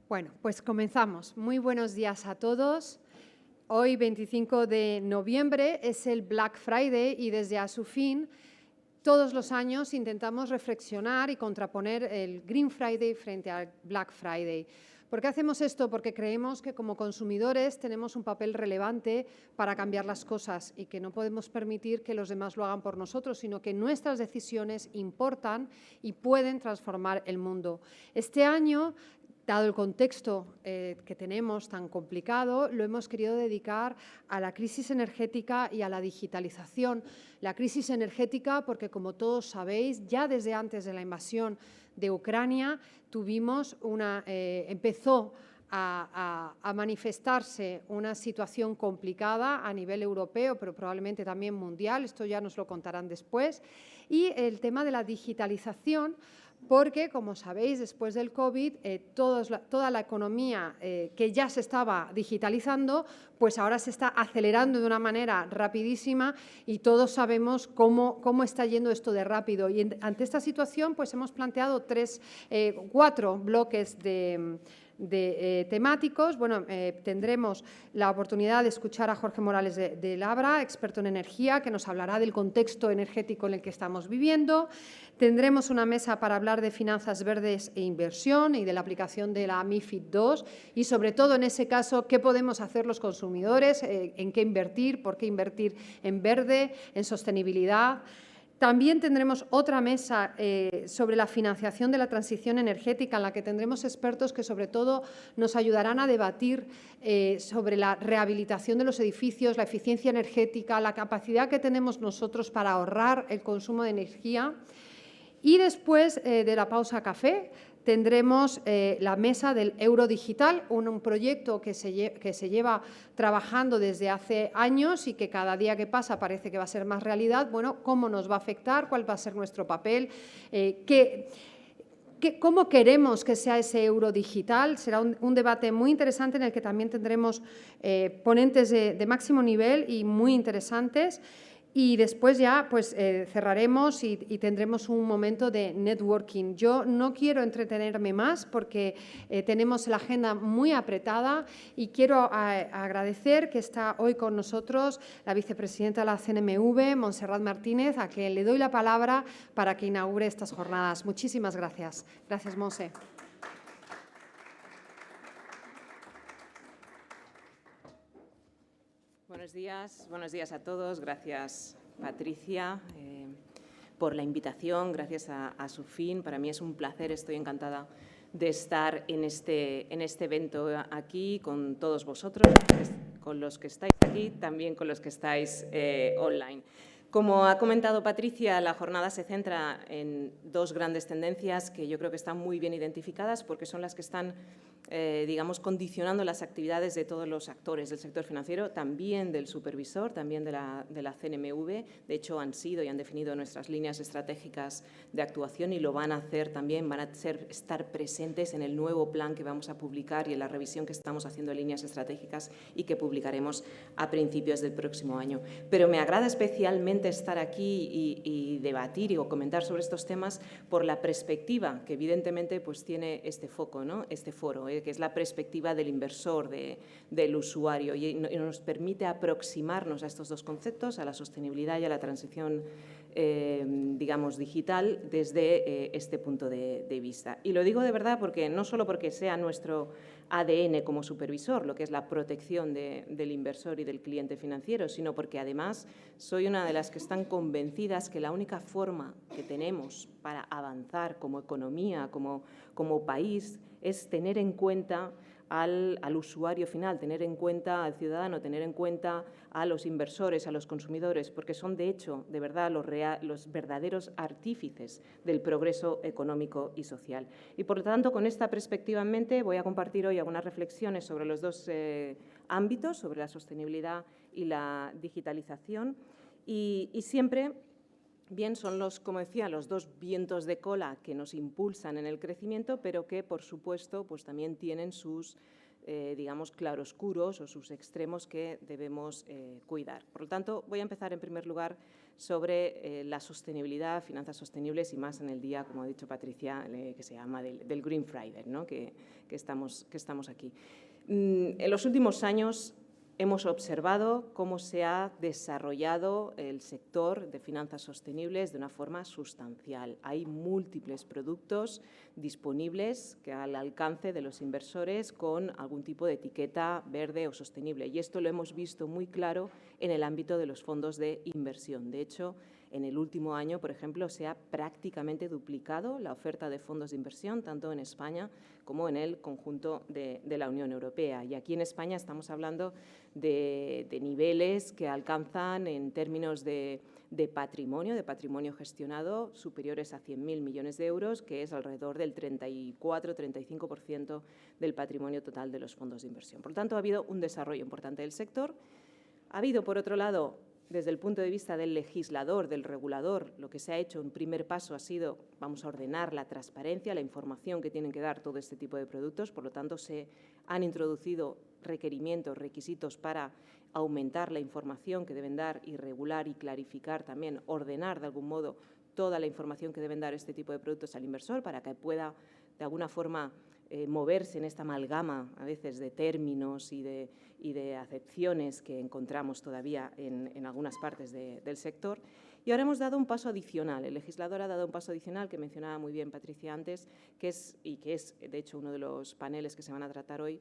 Bueno, pues comenzamos. Muy buenos días a todos. Hoy, 25 de noviembre, es el Black Friday y desde Asufin todos los años intentamos reflexionar y contraponer el Green Friday frente al Black Friday. ¿Por qué hacemos esto? Porque creemos que como consumidores tenemos un papel relevante para cambiar las cosas y que no podemos permitir que los demás lo hagan por nosotros, sino que nuestras decisiones importan y pueden transformar el mundo. Este año, dado el contexto que tenemos tan complicado, lo hemos querido dedicar a la crisis energética y a la digitalización. La crisis energética porque, como todos sabéis, ya desde antes de la invasión de Ucrania empezó a manifestarse una situación complicada a nivel europeo, pero probablemente también mundial. Esto ya nos lo contarán después. Y el tema de la digitalización, porque, como sabéis, después del COVID, toda la economía que ya se estaba digitalizando, pues ahora se está acelerando de una manera rapidísima y todos sabemos cómo está yendo esto de rápido. Y ante esta situación, pues hemos planteado cuatro bloques temáticos. Bueno, tendremos la oportunidad de escuchar a Jorge Morales de Labra, experto en energía, que nos hablará del contexto energético en el que estamos viviendo. Tendremos una mesa para hablar de finanzas verdes e inversión y de la aplicación de la MiFID II y, sobre todo, en ese caso, qué podemos hacer los consumidores, en qué invertir, por qué invertir en verde, en sostenibilidad. También tendremos otra mesa sobre la financiación de la transición energética, en la que tendremos expertos que, sobre todo, nos ayudarán a debatir sobre la rehabilitación de los edificios, la eficiencia energética, la capacidad que tenemos nosotros para ahorrar el consumo de energía. Y después de la pausa café tendremos la mesa del euro digital, un proyecto que se lleva trabajando desde hace años y que cada día que pasa parece que va a ser más realidad. Bueno, ¿cómo nos va a afectar? ¿Cuál va a ser nuestro papel? ¿Cómo queremos que sea ese euro digital? Será un debate muy interesante en el que también tendremos ponentes de máximo nivel y muy interesantes. Y después ya pues, cerraremos y tendremos un momento de networking. Yo no quiero entretenerme más porque tenemos la agenda muy apretada y quiero agradecer que está hoy con nosotros la vicepresidenta de la CNMV, Montserrat Martínez, a quien le doy la palabra para que inaugure estas jornadas. Muchísimas gracias. Gracias, Monse. Buenos días a todos. Gracias, Patricia, por la invitación. Gracias a Asufin. Para mí es un placer, estoy encantada de estar en este evento aquí con todos vosotros, con los que estáis aquí, también con los que estáis online. Como ha comentado Patricia, la jornada se centra en dos grandes tendencias que yo creo que están muy bien identificadas porque son las que están digamos, condicionando las actividades de todos los actores del sector financiero, también del supervisor, también de la CNMV. De hecho, han sido y han definido nuestras líneas estratégicas de actuación y lo van a hacer también, van a estar presentes en el nuevo plan que vamos a publicar y en la revisión que estamos haciendo de líneas estratégicas y que publicaremos a principios del próximo año. Pero me agrada especialmente estar aquí y debatir o comentar sobre estos temas por la perspectiva que evidentemente pues, tiene este foco, ¿no? Este foro, que es la perspectiva del inversor, del usuario, y nos permite aproximarnos a estos dos conceptos, a la sostenibilidad y a la transición, digamos, digital, desde este punto de vista. Y lo digo de verdad porque no solo porque sea nuestro ADN como supervisor, lo que es la protección del inversor y del cliente financiero, sino porque además soy una de las que están convencidas que la única forma que tenemos para avanzar como economía, como país, es tener en cuenta al usuario final, tener en cuenta al ciudadano, tener en cuenta a los inversores, a los consumidores, porque son, de hecho, de verdad, los verdaderos artífices del progreso económico y social. Y, por lo tanto, con esta perspectiva en mente, voy a compartir hoy algunas reflexiones sobre los dos ámbitos, sobre la sostenibilidad y la digitalización, y siempre bien, son como decía, los dos vientos de cola que nos impulsan en el crecimiento, pero que, por supuesto, pues también tienen sus, digamos, claroscuros o sus extremos que debemos cuidar. Por lo tanto, voy a empezar, en primer lugar, sobre la sostenibilidad, finanzas sostenibles y más en el día, como ha dicho Patricia, que se llama del Green Friday, ¿no? que estamos aquí. En los últimos años hemos observado cómo se ha desarrollado el sector de finanzas sostenibles de una forma sustancial. Hay múltiples productos disponibles que al alcance de los inversores con algún tipo de etiqueta verde o sostenible. Y esto lo hemos visto muy claro en el ámbito de los fondos de inversión. De hecho, en el último año, por ejemplo, se ha prácticamente duplicado la oferta de fondos de inversión, tanto en España como en el conjunto de la Unión Europea. Y aquí en España estamos hablando de niveles que alcanzan en términos de patrimonio gestionado superiores a 100.000 millones de euros, que es alrededor del 34-35% del patrimonio total de los fondos de inversión. Por lo tanto, ha habido un desarrollo importante del sector. Ha habido, por otro lado, desde el punto de vista del legislador, del regulador, lo que se ha hecho, un primer paso ha sido, vamos a ordenar la transparencia, la información que tienen que dar todo este tipo de productos. Por lo tanto, se han introducido requerimientos, requisitos para aumentar la información que deben dar y regular y clarificar también, ordenar de algún modo toda la información que deben dar este tipo de productos al inversor para que pueda de alguna forma moverse en esta amalgama a veces de términos y de acepciones que encontramos todavía en algunas partes del sector. Y ahora hemos dado un paso adicional. El legislador ha dado un paso adicional que mencionaba muy bien Patricia antes, que es de hecho uno de los paneles que se van a tratar hoy,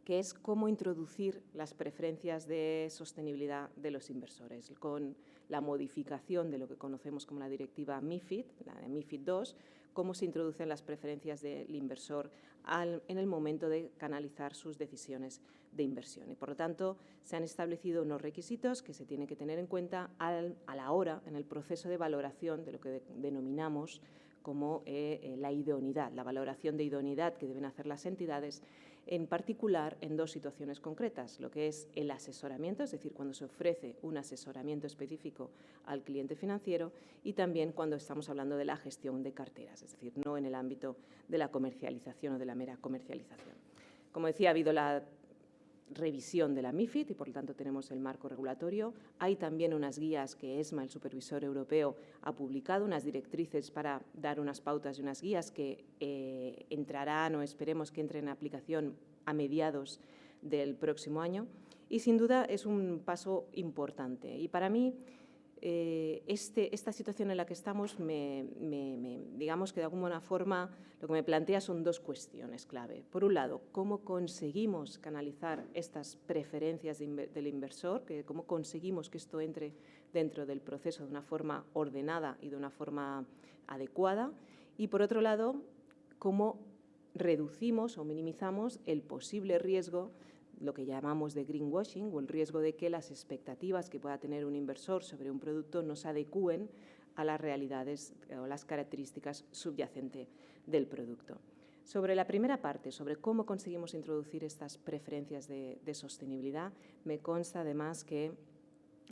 que es cómo introducir las preferencias de sostenibilidad de los inversores, con la modificación de lo que conocemos como la directiva MiFID, la de MiFID II, cómo se introducen las preferencias del inversor en el momento de canalizar sus decisiones de inversión. Y, por lo tanto, se han establecido unos requisitos que se tienen que tener en cuenta a la hora, en el proceso de valoración de lo que denominamos como la idoneidad, la valoración de idoneidad que deben hacer las entidades, en particular en dos situaciones concretas, lo que es el asesoramiento, es decir, cuando se ofrece un asesoramiento específico al cliente financiero, y también cuando estamos hablando de la gestión de carteras, es decir, no en el ámbito de la comercialización o de la mera comercialización. Como decía, ha habido la revisión de la MiFID y, por lo tanto, tenemos el marco regulatorio. Hay también unas guías que ESMA, el supervisor europeo, ha publicado, unas directrices para dar unas pautas y unas guías que entrarán o esperemos que entren en aplicación a mediados del próximo año. Y, sin duda, es un paso importante. Y, para mí, esta situación en la que estamos, digamos que de alguna forma lo que me plantea son dos cuestiones clave. Por un lado, cómo conseguimos canalizar estas preferencias del inversor, cómo conseguimos que esto entre dentro del proceso de una forma ordenada y de una forma adecuada. Y, por otro lado, cómo reducimos o minimizamos el posible riesgo, lo que llamamos de greenwashing, o el riesgo de que las expectativas que pueda tener un inversor sobre un producto no se adecúen a las realidades o las características subyacentes del producto. Sobre la primera parte, sobre cómo conseguimos introducir estas preferencias de sostenibilidad, me consta además que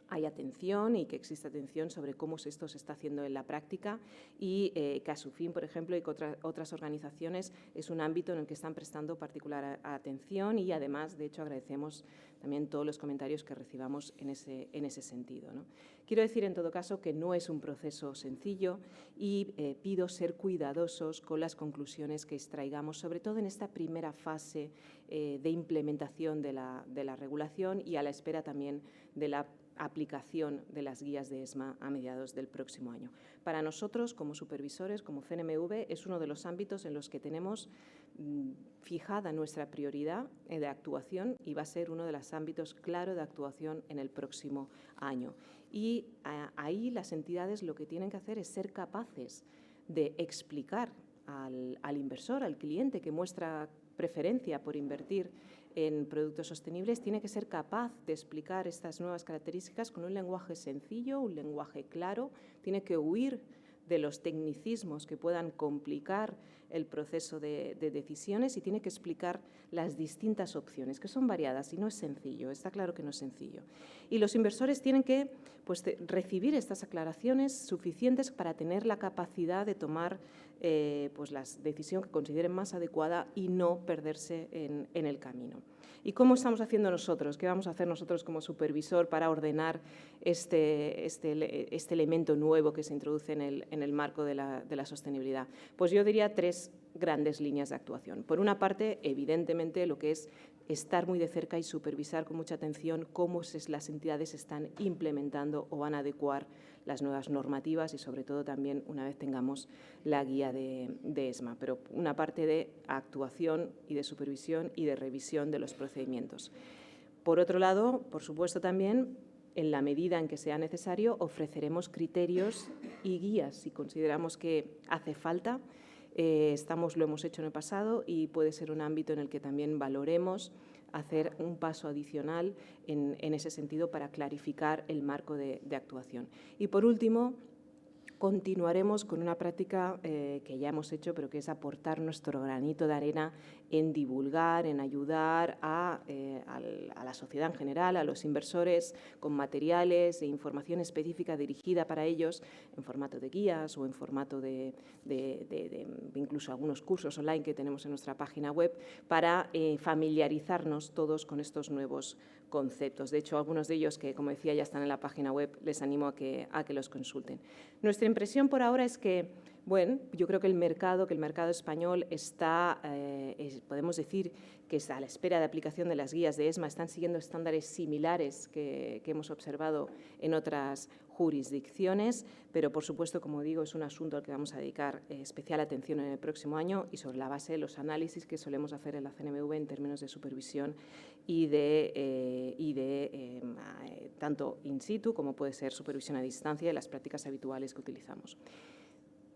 hay atención y que existe atención sobre cómo esto se está haciendo en la práctica y que ASUFIN, por ejemplo, y que otras organizaciones es un ámbito en el que están prestando particular atención y, además, de hecho, agradecemos también todos los comentarios que recibamos en ese sentido, ¿no? Quiero decir, en todo caso, que no es un proceso sencillo y pido ser cuidadosos con las conclusiones que extraigamos, sobre todo en esta primera fase de implementación de la regulación y a la espera también de la aplicación de las guías de ESMA a mediados del próximo año. Para nosotros, como supervisores, como CNMV, es uno de los ámbitos en los que tenemos fijada nuestra prioridad de actuación y va a ser uno de los ámbitos claro de actuación en el próximo año. Y ahí las entidades lo que tienen que hacer es ser capaces de explicar al inversor, al cliente que muestra preferencia por invertir en productos sostenibles, tiene que ser capaz de explicar estas nuevas características con un lenguaje sencillo, un lenguaje claro, tiene que huir de los tecnicismos que puedan complicar el proceso de decisiones y tiene que explicar las distintas opciones, que son variadas y no es sencillo, está claro que no es sencillo. Y los inversores tienen que recibir estas aclaraciones suficientes para tener la capacidad de tomar la decisión que consideren más adecuada y no perderse en el camino. ¿Y cómo estamos haciendo nosotros? ¿Qué vamos a hacer nosotros como supervisor para ordenar este elemento nuevo que se introduce en el marco de la sostenibilidad? Pues yo diría 3 grandes líneas de actuación. Por una parte, evidentemente, lo que es estar muy de cerca y supervisar con mucha atención cómo las entidades están implementando o van a adecuar las nuevas normativas y, sobre todo, también una vez tengamos la guía de ESMA. Pero una parte de actuación y de supervisión y de revisión de los procedimientos. Por otro lado, por supuesto, también, en la medida en que sea necesario, ofreceremos criterios y guías si consideramos que hace falta. Lo hemos hecho en el pasado y puede ser un ámbito en el que también valoremos hacer un paso adicional en ese sentido para clarificar el marco de actuación. Y, por último, continuaremos con una práctica que ya hemos hecho, pero que es aportar nuestro granito de arena en divulgar, en ayudar a la sociedad en general, a los inversores, con materiales e información específica dirigida para ellos en formato de guías o en formato de incluso algunos cursos online que tenemos en nuestra página web para familiarizarnos todos con estos nuevos conceptos. De hecho, algunos de ellos que, como decía, ya están en la página web, les animo a que los consulten. Nuestra impresión por ahora es que, bueno, yo creo que el mercado español está, podemos decir que está a la espera de aplicación de las guías de ESMA, están siguiendo estándares similares que hemos observado en otras jurisdicciones, pero, por supuesto, como digo, es un asunto al que vamos a dedicar especial atención en el próximo año y sobre la base de los análisis que solemos hacer en la CNMV en términos de supervisión y tanto in situ como puede ser supervisión a distancia de las prácticas habituales que utilizamos.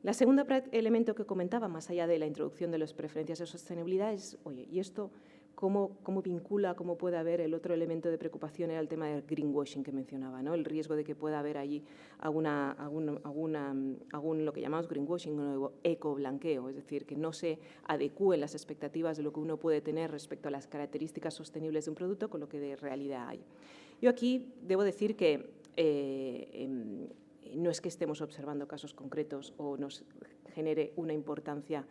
La segunda elemento que comentaba, más allá de la introducción de las preferencias de sostenibilidad, es, oye, ¿y esto cómo vincula, cómo puede haber? El otro elemento de preocupación era el tema del greenwashing que mencionaba, ¿no? El riesgo de que pueda haber allí algún lo que llamamos greenwashing o ecoblanqueo, es decir, que no se adecúen las expectativas de lo que uno puede tener respecto a las características sostenibles de un producto con lo que de realidad hay. Yo aquí debo decir que no es que estemos observando casos concretos o nos genere una importancia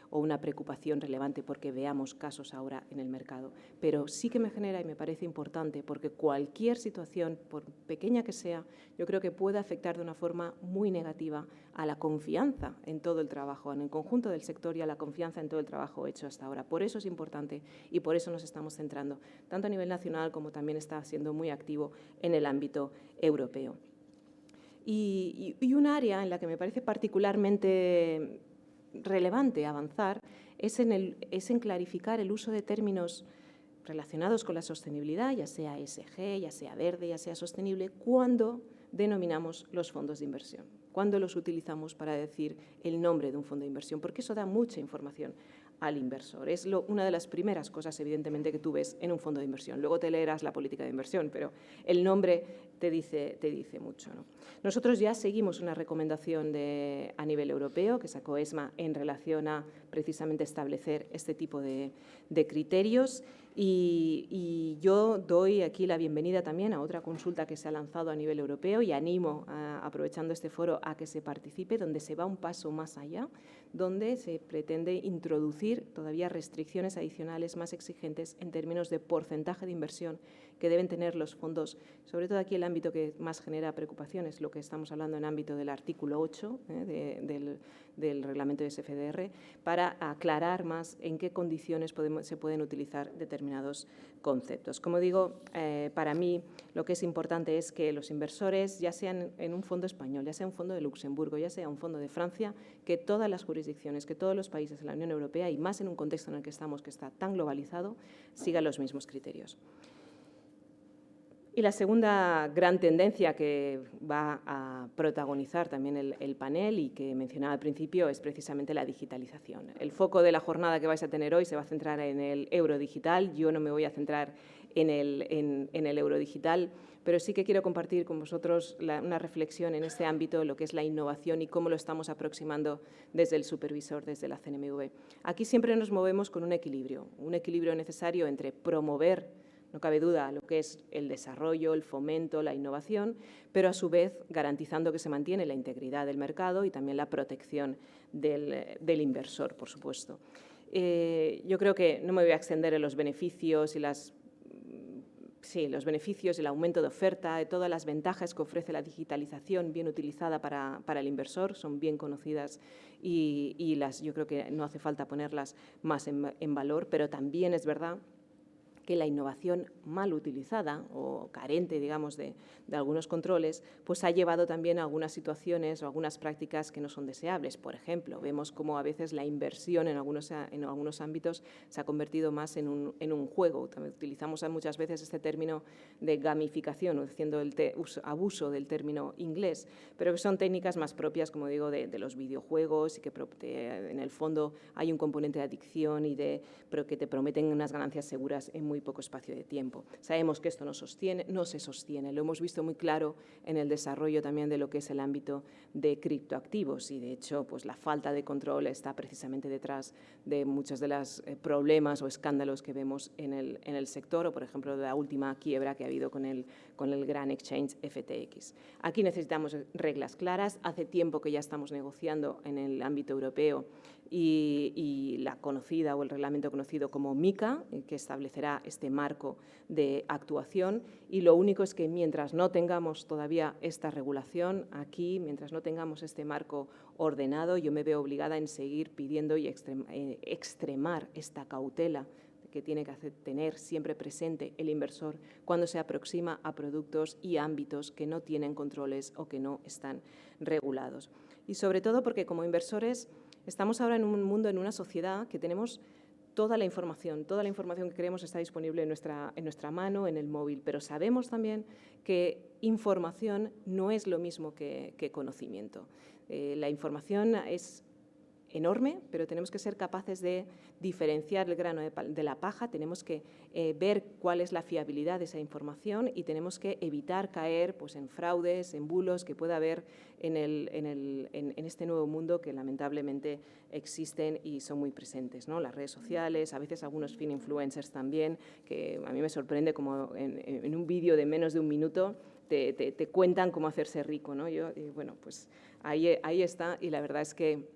o una preocupación relevante porque veamos casos ahora en el mercado, pero sí que me genera y me parece importante porque cualquier situación, por pequeña que sea, yo creo que puede afectar de una forma muy negativa a la confianza en todo el trabajo, en el conjunto del sector y a la confianza en todo el trabajo hecho hasta ahora. Por eso es importante y por eso nos estamos centrando, tanto a nivel nacional como también está siendo muy activo en el ámbito europeo. Y un área en la que me parece particularmente relevante avanzar es en clarificar el uso de términos relacionados con la sostenibilidad, ya sea ESG, ya sea verde, ya sea sostenible, cuando denominamos los fondos de inversión, cuando los utilizamos para decir el nombre de un fondo de inversión, porque eso da mucha información al inversor. Es una de las primeras cosas, evidentemente, que tú ves en un fondo de inversión. Luego te leerás la política de inversión, pero el nombre te dice mucho, ¿no? Nosotros ya seguimos una recomendación a nivel europeo que sacó ESMA en relación a precisamente establecer este tipo de criterios y yo doy aquí la bienvenida también a otra consulta que se ha lanzado a nivel europeo y animo, aprovechando este foro, a que se participe, donde se va un paso más allá, donde se pretende introducir todavía restricciones adicionales más exigentes en términos de porcentaje de inversión que deben tener los fondos, sobre todo aquí el ámbito que más genera preocupación es lo que estamos hablando en ámbito del artículo 8 del reglamento de SFDR, para aclarar más en qué condiciones se pueden utilizar determinados conceptos. Como digo, para mí lo que es importante es que los inversores, ya sean en un fondo español, ya sea un fondo de Luxemburgo, ya sea un fondo de Francia, que todas las jurisdicciones, que todos los países de la Unión Europea, y más en un contexto en el que estamos, que está tan globalizado, sigan los mismos criterios. Y la segunda gran tendencia que va a protagonizar también el panel y que mencionaba al principio es precisamente la digitalización. El foco de la jornada que vais a tener hoy se va a centrar en el euro digital. Yo no me voy a centrar en el euro digital pero sí que quiero compartir con vosotros una reflexión en este ámbito, lo que es la innovación y cómo lo estamos aproximando desde el supervisor, desde la CNMV. Aquí siempre nos movemos con un equilibrio necesario entre promover, no cabe duda, lo que es el desarrollo, el fomento, la innovación, pero a su vez garantizando que se mantiene la integridad del mercado y también la protección del inversor, por supuesto. Yo creo que no me voy a extender en los beneficios y los beneficios, el aumento de oferta, de todas las ventajas que ofrece la digitalización bien utilizada para el inversor, son bien conocidas y yo creo que no hace falta ponerlas más en valor, pero también es verdad que la innovación mal utilizada o carente, digamos, de algunos controles, pues ha llevado también a algunas situaciones o algunas prácticas que no son deseables. Por ejemplo, vemos cómo a veces la inversión en algunos ámbitos se ha convertido más en un juego. También utilizamos muchas veces este término de gamificación, haciendo abuso del término inglés, pero que son técnicas más propias, como digo, de los videojuegos y que en el fondo hay un componente de adicción pero que te prometen unas ganancias seguras en muy poco espacio de tiempo. Sabemos que esto no se sostiene, lo hemos visto muy claro en el desarrollo también de lo que es el ámbito de criptoactivos y, de hecho, pues la falta de control está precisamente detrás de muchos de los problemas o escándalos que vemos en el sector o, por ejemplo, de la última quiebra que ha habido con el gran exchange FTX. Aquí necesitamos reglas claras. Hace tiempo que ya estamos negociando en el ámbito europeo y la conocida o el reglamento conocido como MiCA, que establecerá este marco de actuación, y lo único es que mientras no tengamos todavía esta regulación aquí, mientras no tengamos este marco ordenado, yo me veo obligada en seguir pidiendo y extremar esta cautela que tiene que tener siempre presente el inversor cuando se aproxima a productos y ámbitos que no tienen controles o que no están regulados. Y sobre todo porque como inversores estamos ahora en un mundo, en una sociedad que tenemos toda la información que queremos está disponible en nuestra mano, en el móvil, pero sabemos también que información no es lo mismo que conocimiento. La información es enorme, pero tenemos que ser capaces de diferenciar el grano de la paja, tenemos que ver cuál es la fiabilidad de esa información y tenemos que evitar caer pues, en fraudes, en bulos que pueda haber en este nuevo mundo que lamentablemente existen y son muy presentes, ¿no? Las redes sociales, a veces algunos influencers también, que a mí me sorprende como en un vídeo de menos de un minuto te cuentan cómo hacerse rico, ¿no? Bueno, pues ahí está y la verdad es que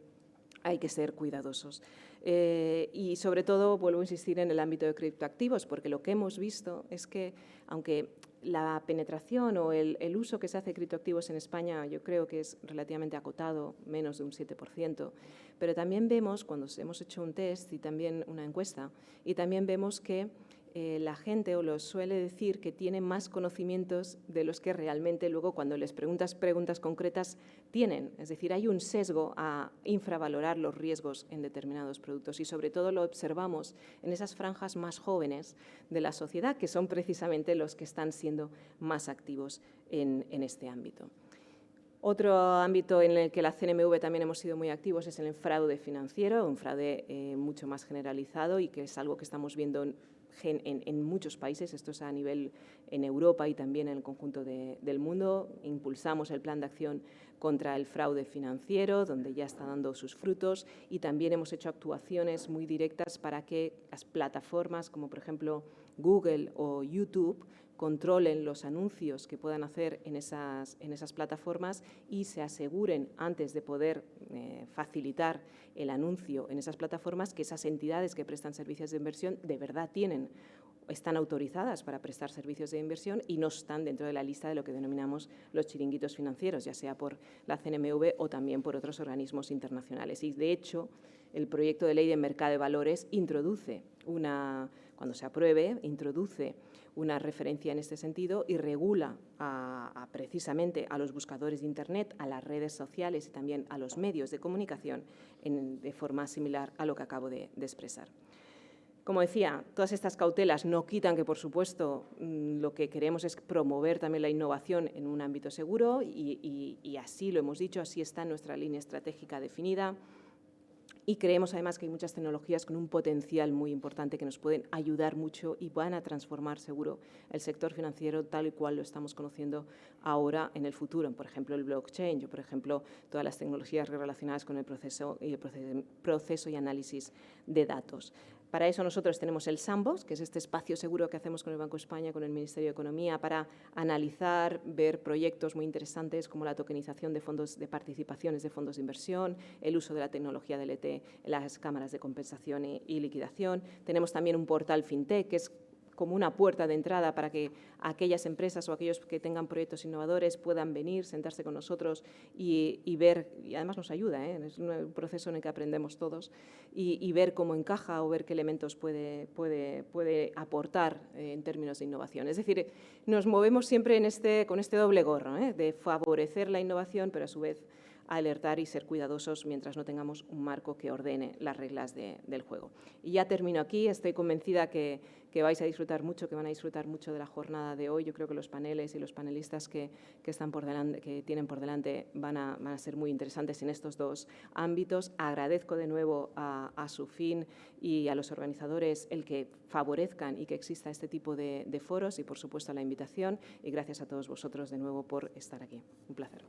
hay que ser cuidadosos. Y sobre todo, vuelvo a insistir en el ámbito de criptoactivos, porque lo que hemos visto es que, aunque la penetración o el uso que se hace de criptoactivos en España yo creo que es relativamente acotado, menos de un 7%, pero también vemos, cuando hemos hecho un test y también una encuesta, y también vemos que la gente os suele decir que tiene más conocimientos de los que realmente luego cuando les preguntas preguntas concretas tienen. Es decir, hay un sesgo a infravalorar los riesgos en determinados productos y sobre todo lo observamos en esas franjas más jóvenes de la sociedad que son precisamente los que están siendo más activos en este ámbito. Otro ámbito en el que la CNMV también hemos sido muy activos es el fraude financiero, un fraude mucho más generalizado y que es algo que estamos viendo en muchos países, esto es a nivel en Europa y también en el conjunto del mundo. Impulsamos el plan de acción contra el fraude financiero, donde ya está dando sus frutos, y también hemos hecho actuaciones muy directas para que las plataformas, como por ejemplo Google o YouTube, controlen los anuncios que puedan hacer en esas plataformas y se aseguren, antes de poder facilitar el anuncio en esas plataformas, que esas entidades que prestan servicios de inversión de verdad están autorizadas para prestar servicios de inversión y no están dentro de la lista de lo que denominamos los chiringuitos financieros, ya sea por la CNMV o también por otros organismos internacionales. Y, de hecho, el proyecto de ley de mercado de valores introduce cuando se apruebe, introduce una referencia en este sentido y regula precisamente a los buscadores de Internet, a las redes sociales y también a los medios de comunicación de forma similar a lo que acabo de expresar. Como decía, todas estas cautelas no quitan que, por supuesto, lo que queremos es promover también la innovación en un ámbito seguro y así lo hemos dicho, así está nuestra línea estratégica definida. Y creemos además que hay muchas tecnologías con un potencial muy importante que nos pueden ayudar mucho y van a transformar seguro el sector financiero tal y cual lo estamos conociendo ahora en el futuro. Por ejemplo, el blockchain o, por ejemplo, todas las tecnologías relacionadas con el proceso y análisis de datos. Para eso nosotros tenemos el Sandbox, que es este espacio seguro que hacemos con el Banco de España, con el Ministerio de Economía, para analizar, ver proyectos muy interesantes como la tokenización de fondos de participaciones de fondos de inversión, el uso de la tecnología DLT en las cámaras de compensación y liquidación. Tenemos también un portal FinTech, que es como una puerta de entrada para que aquellas empresas o aquellos que tengan proyectos innovadores puedan venir, sentarse con nosotros y ver, y además nos ayuda, es un proceso en el que aprendemos todos, y ver cómo encaja o ver qué elementos puede aportar en términos de innovación. Es decir, nos movemos siempre con este doble gorro, de favorecer la innovación, pero a su vez alertar y ser cuidadosos mientras no tengamos un marco que ordene las reglas del juego. Y ya termino aquí. Estoy convencida que vais a disfrutar mucho, que van a disfrutar mucho de la jornada de hoy. Yo creo que los paneles y los panelistas que tienen por delante van a ser muy interesantes en estos dos ámbitos. Agradezco de nuevo a SUFIN y a los organizadores el que favorezcan y que exista este tipo de foros y, por supuesto, la invitación. Y gracias a todos vosotros de nuevo por estar aquí. Un placer.